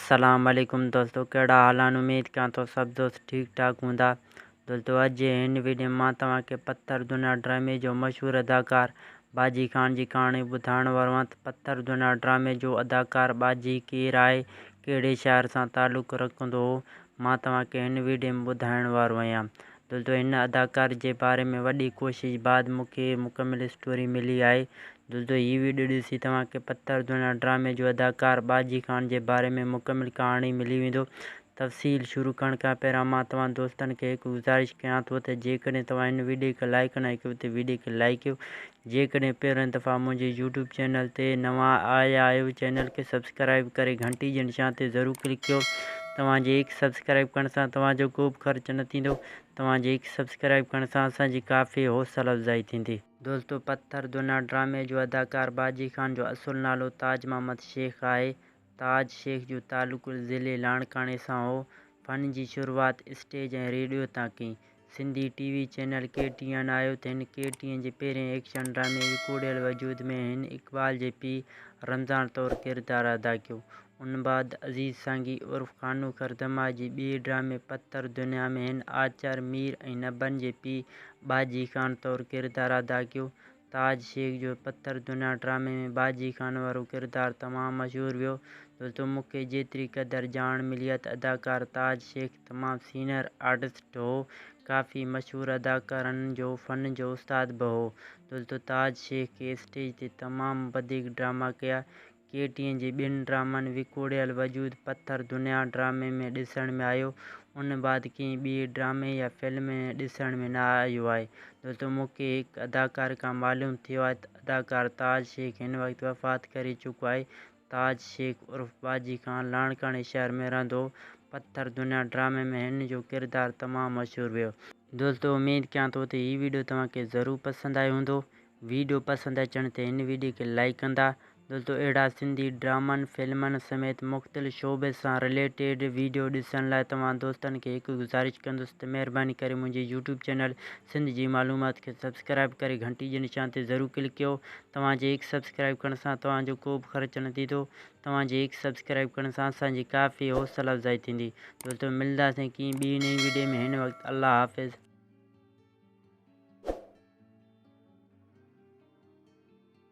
अस्सलाम वालेकुम दोस्तों, कहिड़ा हाल आहिनि। उम्मीद कयां थो सभु दोस्त ठीक ठाक हूंदा। दोस्तों अॼु जे हिन वीडियो में मां तव्हांखे पत्थर दुनिया ड्रामे जो मशहूरु अदाकार बाजी खान जी कहाणी ॿुधाइण वारो आहियां। पत्थर दुनिया ड्रामे जो अदाकार बाजी केरु आहे, कहिड़े शहर सां तालुक़ु रखंदो हो, मां तव्हांखे हिन वीडियो में ॿुधाइण वारो आहियां। दोस्तों हिन अदाकार जे बारे में वॾी कोशिश बाद मूंखे मुकमिल स्टोरी मिली आहे। दोस्तों हीअ वीडियो ॾिसी तव्हांखे पत्थर दुनिया ड्रामे जो अदाकार बाजी खान जे बारे में मुकमिल कहाणी मिली वेंदो। तफ़सील शुरू करण खां पहिरियों मां तव्हां दोस्तनि खे हिकु गुज़ारिश कयां थो त जेकॾहिं तव्हां हिन वीडियो खे लाइक न कयो त वीडियो खे लाइक कयो। जेकॾहिं पहिरियों दफ़ा मुंहिंजे यूट्यूब चैनल ते नवां आया आहियो, चैनल खे सब्सक्राइब करे घंटी जे निशान ते ज़रूरु क्लिक कयो। तव्हांजे हिकु सब्सक्राइब करण सां तव्हांजो को बि ख़र्चु न थींदो। तव्हांजे हिकु सब्सक्राइब करण सां असांजी काफ़ी हौसला अफ़ज़ाई थींदी। दोस्तों पत्थर दुनिया ड्रामे जो अदाकार बाजी खान जो असुलु नालो ताज मोहम्मद शेख आहे। ताज शेख जो तालुक़ु ज़िले लाणकाणे सां हो। फ़न जी शुरूआति स्टेज ऐं रेडियो तां कई। सिंधी टीवी चैनल KTN आयो त हिन KTN जे पहिरें एक्शन ड्रामे विकोड़ियल वजूद में हिन इक़बाल जे पीउ रमज़ान तौरु किरदारु अदा कयो। उन बाद अज़ीज़ सांगी उर्फ़ खानू खरदमा जी ॿिए ड्रामे पत्थर दुनिया में हिन आचार मीर ऐं नबन जे पीउ बाजी खान तौरु किरदारु अदा कयो। ताज शेख जो पत्थर दुनिया ड्रामे में बाजी खान वारो किरदारु तमामु मशहूरु वियो। दोस्तों मूंखे जेतिरी क़दुरु ॼाण मिली आहे त अदाकार ताज शेख तमामु सीनियर आर्टिस्ट हो, काफ़ी मशहूरु अदाकारनि जो फ़न जो उस्ताद बि हो। दोस्तों ताज शेख खे स्टेज ते तमामु वधीक ड्रामा कया। KTN जे ॿिनि ड्रामनि विकोड़ियल वजूद पत्थर दुनिया ड्रामे में ॾिसण में आयो। उन बाद कंहिं ॿिए ड्रामे या फ़िल्म में ॾिसण में न आयो आहे। दोस्तों मूंखे हिकु अदाकार खां मालूम थियो आहे त अदाकार ताज शेख हिन वक़्तु वफ़ात करे चुको आहे। ताज शेख उर्फ़ बाजी खान लाणकाणे शहर में रहंदो हो। पत्थर दुनिया ड्रामे में हिन जो किरदारु तमामु मशहूरु वियो। दोस्तों उम्मीद कयां थो त हीअ वीडियो तव्हांखे ज़रूरु पसंदि आयो हूंदो। वीडियो पसंदि अचण ते हिन वीडियो खे लाइक कंदा। दोस्तों अहिड़ा सिंधी ड्रामनि फ़िल्मनि समेत मुख़्तलिफ़ शोबे सां रिलेटेड वीडियो ॾिसण लाइ तव्हां दोस्तनि खे हिकु गुज़ारिश कंदुसि त महिरबानी करे मुंहिंजे यूट्यूब चैनल सिंध जी मालूमात खे सब्सक्राइब करे घंटी जे निशान ते ज़रूरु क्लिक कयो। तव्हांजे हिकु सब्सक्राइब करण सां तव्हांजो को बि ख़र्चु न थींदो। तव्हांजे हिकु सब्सक्राइब करण सां असांजी काफ़ी हौसला अफ़ज़ाई थींदी। दोस्तों मिलंदासीं की ॿी नई वीडियो में। हिन वक़्तु अल्लाह हाफ़िज़।